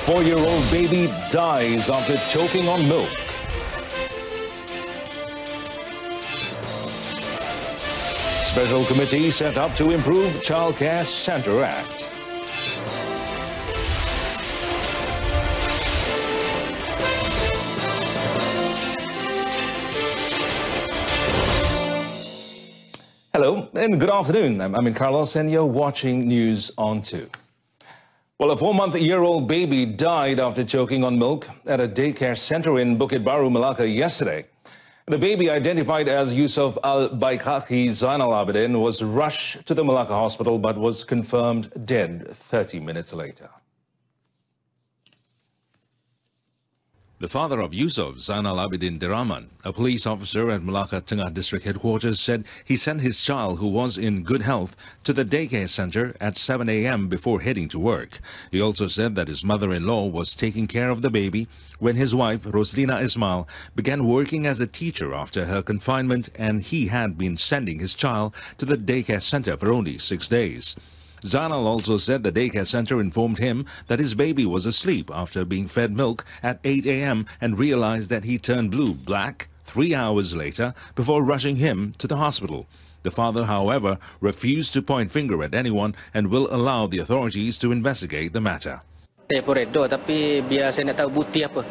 4-year-old baby dies after choking on milk. Special committee set up to improve Child Care Centre Act. Hello and good afternoon. I'm Amin Carlos and you're watching News on 2. Well, a 4-month-old baby died after choking on milk at a daycare center in Bukit Baru, Malacca yesterday. The baby, identified as Yusuf Al-Baikaki Zainal Abidin, was rushed to the Malacca hospital but was confirmed dead 30 minutes later. The father of Yusuf, Zainal Abidin Diraman, a police officer at Malacca Tengah District Headquarters, said he sent his child, who was in good health, to the daycare center at 7 a.m. before heading to work. He also said that his mother-in-law was taking care of the baby when his wife, Roslina Ismail, began working as a teacher after her confinement, and he had been sending his child to the daycare center for only 6 days. Zainal also said the daycare center informed him that his baby was asleep after being fed milk at 8 a.m. and realized that he turned black 3 hours later before rushing him to the hospital. The father, however, refused to point finger at anyone and will allow the authorities to investigate the matter. Saya pun reda, tapi biar saya nak tahu bukti apa.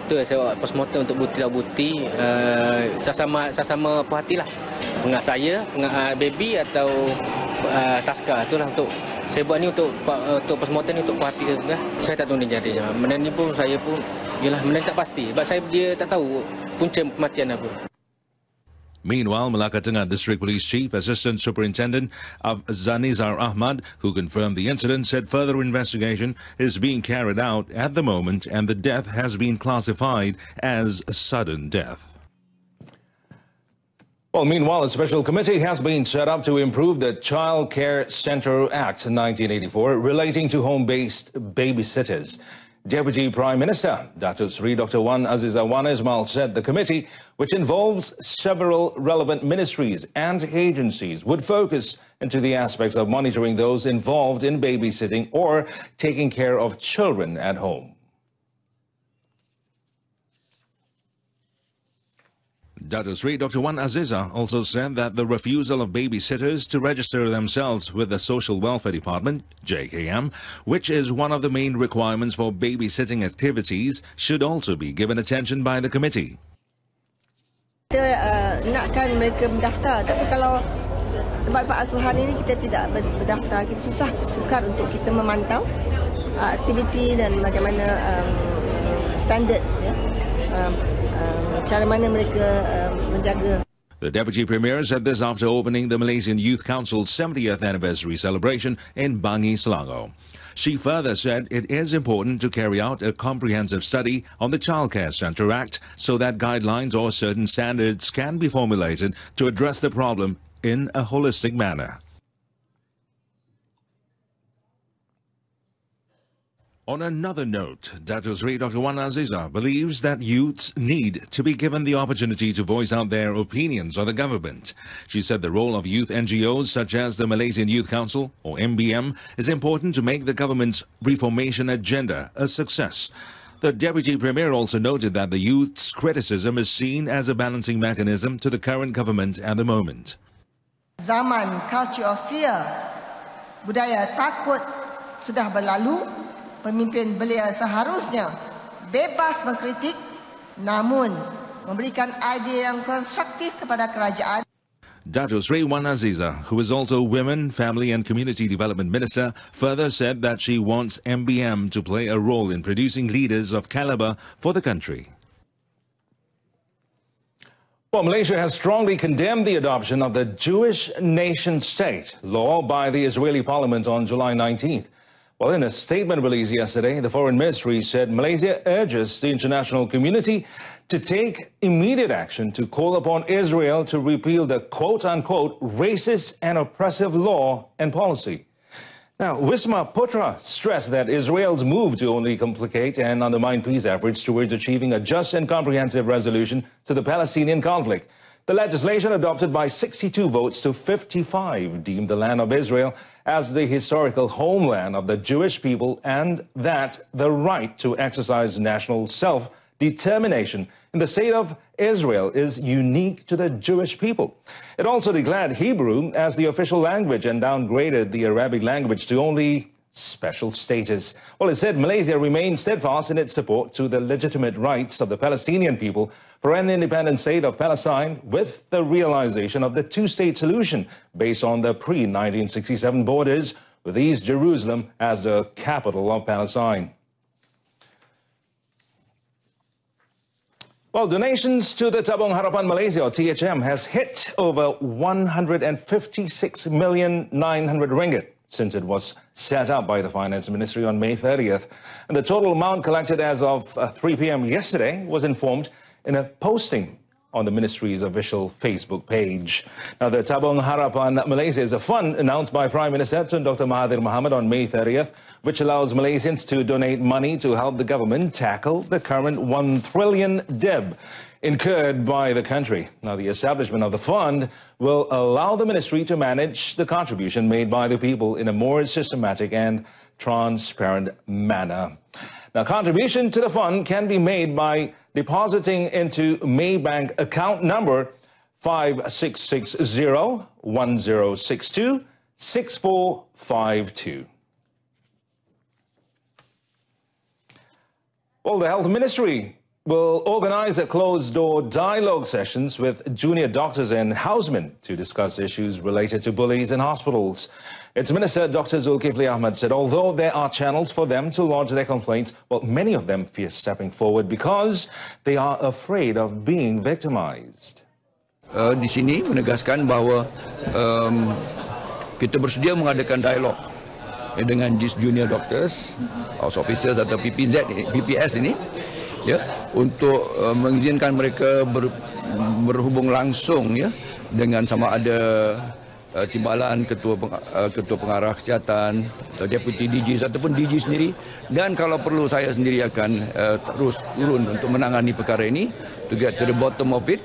Tu saya buat postmortem untuk bukti. Sama puas hatilah. Pengah saya, pengah baby atau taska. Itulah untuk saya buat ni untuk postmortem ni untuk puas hati saya. Saya tak tahu ni jadi. Benda ni pun saya pun yalah benda tak pasti. Sebab saya dia tak tahu punca kematian apa. Meanwhile, Malacca Tengah District Police Chief Assistant Superintendent of Zanizar Ahmad, who confirmed the incident, said further investigation is being carried out at the moment and the death has been classified as a sudden death. Well, meanwhile, a special committee has been set up to improve the Child Care Centre Act 1984 relating to home-based babysitters. Deputy Prime Minister Dr. Wan Azizah Wan Ismail said the committee, which involves several relevant ministries and agencies, would focus into the aspects of monitoring those involved in babysitting or taking care of children at home. Dr. Wan Azizah also said that the refusal of babysitters to register themselves with the Social Welfare Department, JKM, which is one of the main requirements for babysitting activities, should also be given attention by the committee. Kita nakkan mereka mendaftar, tapi kalau tempat asuhan ini kita tidak berdaftar, kita sukar untuk kita memantau aktiviti dan bagaimana standard ya. Cara mana mereka menjaga. The Deputy Premier said this after opening the Malaysian Youth Council's 70th anniversary celebration in Bangi, Selangor. She further said it is important to carry out a comprehensive study on the Child Care Centre Act so that guidelines or certain standards can be formulated to address the problem in a holistic manner. On another note, Dr. Wan Azizah believes that youths need to be given the opportunity to voice out their opinions on the government. She said the role of youth NGOs such as the Malaysian Youth Council, or MBM, is important to make the government's reformation agenda a success. The Deputy Premier also noted that the youth's criticism is seen as a balancing mechanism to the current government at the moment. Zaman culture of fear, budaya takut sudah berlalu. Pemimpin belia seharusnya bebas mengkritik namun memberikan idea yang konstruktif kepada kerajaan. Dr. Wan Azizah, who is also Women, Family and Community Development Minister, further said that she wants MBM to play a role in producing leaders of caliber for the country. Well, Malaysia has strongly condemned the adoption of the Jewish nation-state law by the Israeli parliament on July 19th. Well, in a statement released yesterday, the Foreign Ministry said Malaysia urges the international community to take immediate action to call upon Israel to repeal the quote-unquote racist and oppressive law and policy. Now, Wisma Putra stressed that Israel's move to only complicate and undermine peace efforts towards achieving a just and comprehensive resolution to the Palestinian conflict. The legislation, adopted by 62 votes to 55, deemed the land of Israel as the historical homeland of the Jewish people and that the right to exercise national self-determination in the state of Israel is unique to the Jewish people. It also declared Hebrew as the official language and downgraded the Arabic language to only special status. Well, it said Malaysia remains steadfast in its support to the legitimate rights of the Palestinian people for an independent state of Palestine with the realization of the two-state solution based on the pre-1967 borders with East Jerusalem as the capital of Palestine. Well, donations to the Tabung Harapan Malaysia, or THM, has hit over 156,900,000 ringgit since it was set up by the Finance Ministry on May 30th. And the total amount collected as of 3 p.m. yesterday was informed in a posting on the ministry's official Facebook page. Now, the Tabung Harapan Malaysia is a fund announced by Prime Minister Tun Dr. Mahathir Mohamad on May 30th, which allows Malaysians to donate money to help the government tackle the current 1 trillion debt incurred by the country. Now, the establishment of the fund will allow the ministry to manage the contribution made by the people in a more systematic and transparent manner. Now, contribution to the fund can be made by depositing into Maybank account number 5660-1062-6452. Well, the Health Ministry will organize a closed-door dialogue sessions with junior doctors and housemen to discuss issues related to bullies in hospitals. Its Minister, Dr. Zulkifli Ahmad, said although there are channels for them to lodge their complaints, well, many of them fear stepping forward because they are afraid of being victimized. Di sini menegaskan bahawa kita bersedia mengadakan dialog dengan junior doctors, house officers atau PPS ini, ya, untuk mengizinkan mereka berhubung langsung, ya, dengan sama ada timbalan ketua pengarah kesihatan atau deputy DG ataupun DG sendiri, dan kalau perlu saya sendiri akan terus turun untuk menangani perkara ini to get to the bottom of it.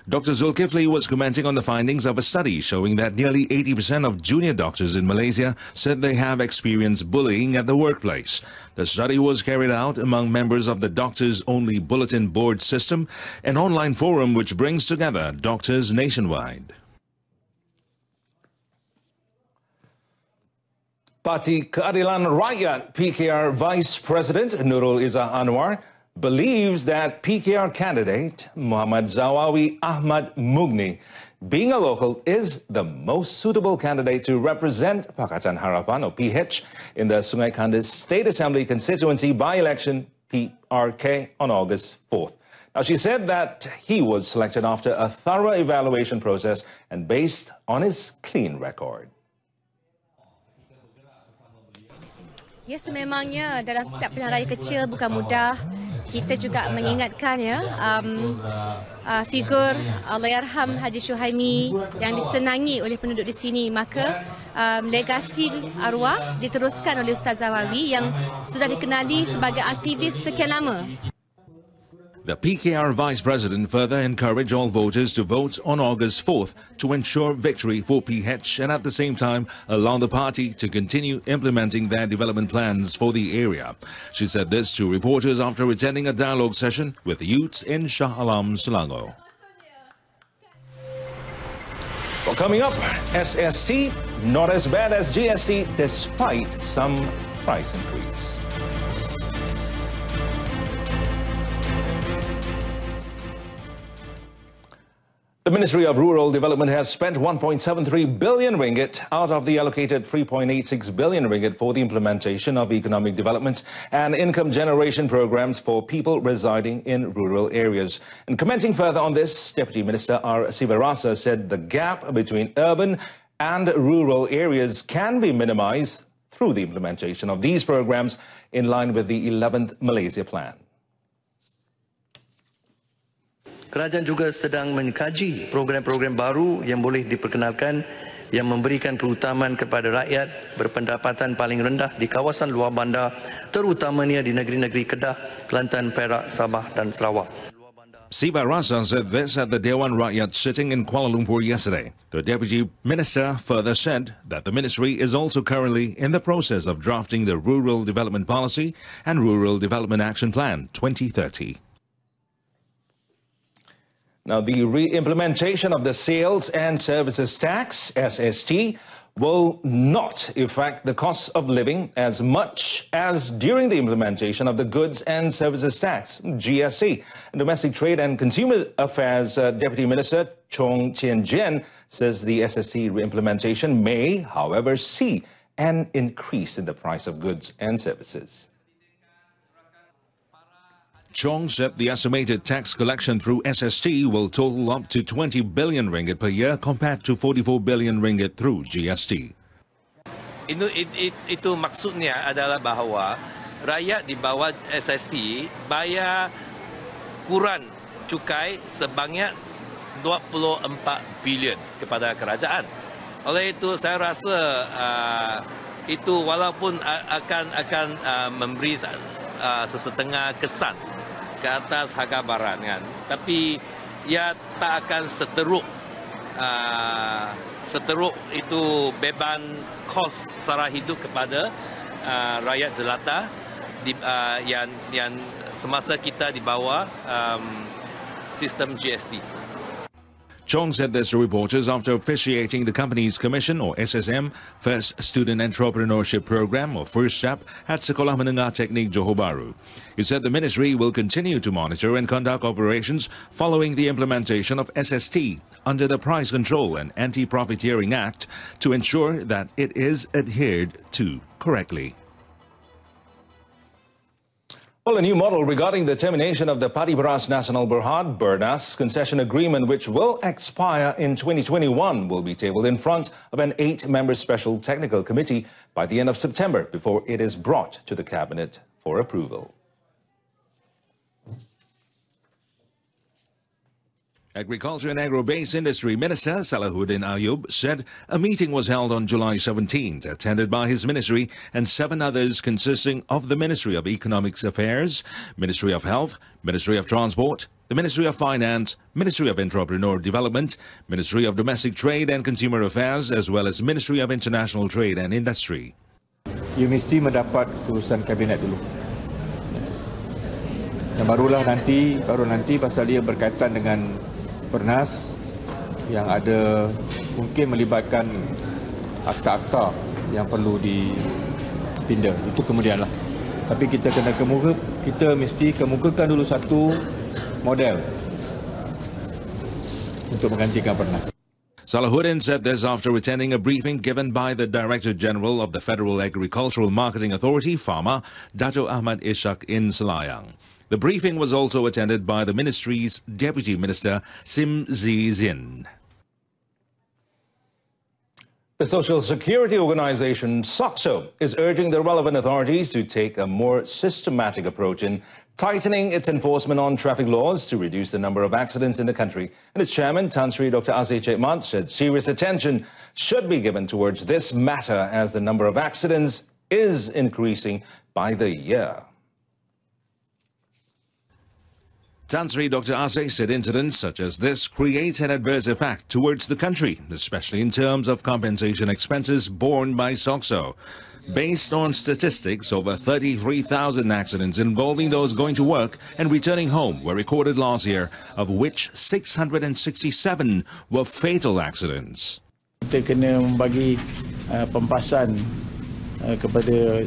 Dr. Zulkifli was commenting on the findings of a study showing that nearly 80% of junior doctors in Malaysia said they have experienced bullying at the workplace. The study was carried out among members of the Doctors Only Bulletin Board system, an online forum which brings together doctors nationwide. Parti Keadilan Rakyat PKR Vice President Nurul Izzah Anwar believes that PKR candidate Muhammad Zawawi Ahmad Mugni, being a local, is the most suitable candidate to represent Pakatan Harapan, or PH, in the Sungai Kandis State Assembly constituency by-election PRK on August 4th. Now, she said that he was selected after a thorough evaluation process and based on his clean record. Ya, sememangnya dalam setiap pilihan raya kecil bukan mudah. Kita juga mengingatkan, ya, figur Allahyarham Haji Syuhaimi yang disenangi oleh penduduk di sini. Maka legasi arwah diteruskan oleh Ustaz Zawawi yang sudah dikenali sebagai aktivis sekian lama. The PKR Vice President further encouraged all voters to vote on August 4th to ensure victory for PH and at the same time allow the party to continue implementing their development plans for the area. She said this to reporters after attending a dialogue session with the youths in Shah Alam, Selangor. Well, coming up, SST not as bad as GST despite some price increase. The Ministry of Rural Development has spent 1.73 billion ringgit out of the allocated 3.86 billion ringgit for the implementation of economic development and income generation programs for people residing in rural areas. And commenting further on this, Deputy Minister R. Sivarasa said the gap between urban and rural areas can be minimized through the implementation of these programs in line with the 11th Malaysia Plan. Kerajaan juga sedang mengkaji program-program baru yang boleh diperkenalkan yang memberikan keutamaan kepada rakyat berpendapatan paling rendah di kawasan luar bandar, terutamanya di negeri-negeri Kedah, Kelantan, Perak, Sabah dan Sarawak. Siva Rasa said this at the Dewan Rakyat sitting in Kuala Lumpur yesterday. The Deputy Minister further said that the ministry is also currently in the process of drafting the Rural Development Policy and Rural Development Action Plan 2030. Now, the re-implementation of the Sales and Services Tax, SST, will not affect the cost of living as much as during the implementation of the Goods and Services Tax, GST. Domestic Trade and Consumer Affairs Deputy Minister Chong Chien Jien says the SST re-implementation may, however, see an increase in the price of goods and services. Chong said the estimated tax collection through SST will total up to 20 billion ringgit per year compared to 44 billion ringgit through GST. Itu maksudnya adalah bahawa rakyat di bawah SST bayar kurang cukai sebanyak 24 bilion kepada kerajaan. Oleh itu saya rasa itu walaupun akan memberi sesetengah kesan ke atas harga barang kan, tapi ia tak akan seteruk itu beban kos sara hidup kepada rakyat jelata yang semasa kita di bawah sistem GST. Chong said this to reporters after officiating the company's commission, or SSM, First Student Entrepreneurship Program, or First Step, at Sekolah Menengah Teknik Johor Bahru. He said the ministry will continue to monitor and conduct operations following the implementation of SST under the Price Control and Anti-Profiteering Act to ensure that it is adhered to correctly. Well, a new model regarding the termination of the Padi Beras Nasional Berhad (Bernas) concession agreement, which will expire in 2021, will be tabled in front of an 8-member special technical committee by the end of September before it is brought to the cabinet for approval. Agriculture and Agro-Based Industry Minister Salahuddin Ayub said a meeting was held on July 17th, attended by his ministry and 7 others consisting of the Ministry of Economic Affairs, Ministry of Health, Ministry of Transport, the Ministry of Finance, Ministry of Entrepreneur Development, Ministry of Domestic Trade and Consumer Affairs, as well as Ministry of International Trade and Industry. You mesti mendapat keputusan kabinet dulu. Dan baru nanti pasal dia berkaitan dengan Bernas yang ada mungkin melibatkan akta-akta yang perlu dipindah. Itu kemudianlah. Tapi kita mesti kemukakan dulu satu model untuk menggantikan Bernas. Salahuddin said this after attending a briefing given by the Director General of the Federal Agricultural Marketing Authority, FAMA, Dato' Ahmad Ishak in Selayang. The briefing was also attended by the ministry's Deputy Minister, Sim Zin. The Social Security Organization, SOCSO, is urging the relevant authorities to take a more systematic approach in tightening its enforcement on traffic laws to reduce the number of accidents in the country. And its chairman, Tan Sri Dr. Azay Chekmat, said serious attention should be given towards this matter as the number of accidents is increasing by the year. Tan Sri Dr. Azay said incidents such as this create an adverse effect towards the country, especially in terms of compensation expenses borne by SOCSO. Based on statistics, over 33,000 accidents involving those going to work and returning home were recorded last year, of which 667 were fatal accidents. Kita kena membagi pempasan kepada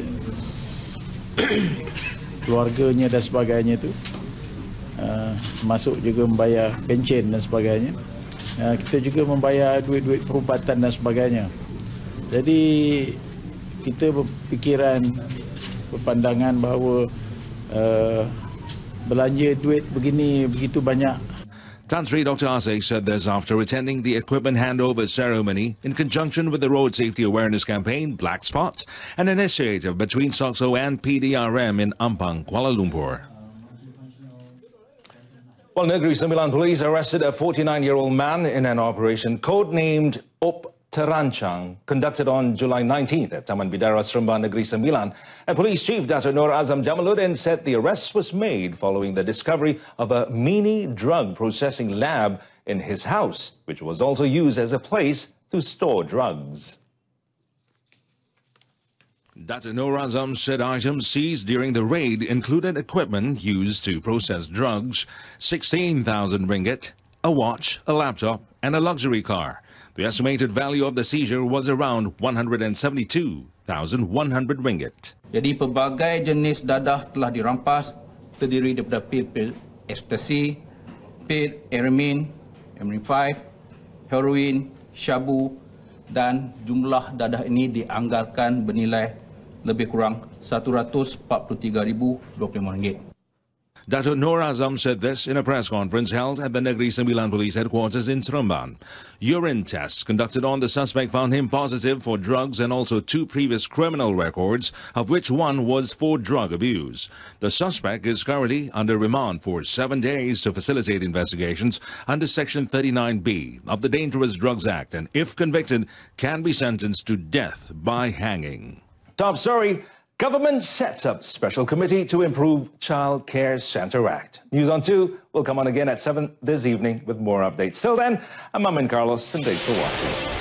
keluarganya dan sebagainya itu. Masuk juga membayar pencen dan sebagainya. Kita juga membayar duit-duit perubatan dan sebagainya. Jadi kita berpandangan bahawa belanja duit begitu banyak. Tan Sri Dr. Azay said this after attending the equipment handover ceremony in conjunction with the Road Safety Awareness Campaign, Black Spot, an initiative between SOCSO and PDRM in Ampang, Kuala Lumpur. Well, Negeri Sembilan police arrested a 49-year-old man in an operation codenamed Up terancang conducted on July 19th at Taman Bidara Seremban Negeri Sembilan. And Police Chief Dato' Nur Azam Jamaluddin said the arrest was made following the discovery of a mini drug processing lab in his house, which was also used as a place to store drugs. Dato' Nur Azam said items seized during the raid included equipment used to process drugs, 16,000 ringgit, a watch, a laptop, and a luxury car. The estimated value of the seizure was around 172,100 ringgit. Jadi pelbagai jenis dadah telah dirampas, terdiri daripada pil-pil ekstasi, pil eramin, eramin 5, heroin, syabu, dan jumlah dadah ini dianggarkan bernilai lebih kurang RM143,025. Dato' Nur Azam said this in a press conference held at the Negeri Sembilan Police Headquarters in Seremban. Urine tests conducted on the suspect found him positive for drugs and also 2 previous criminal records, of which one was for drug abuse. The suspect is currently under remand for 7 days to facilitate investigations under Section 39B of the Dangerous Drugs Act, and if convicted, can be sentenced to death by hanging. Top story. Government sets up special committee to improve Child Care Centre Act. News on 2 will come on again at 7 this evening with more updates. Till then, I'm Amin Carlos, and thanks for watching.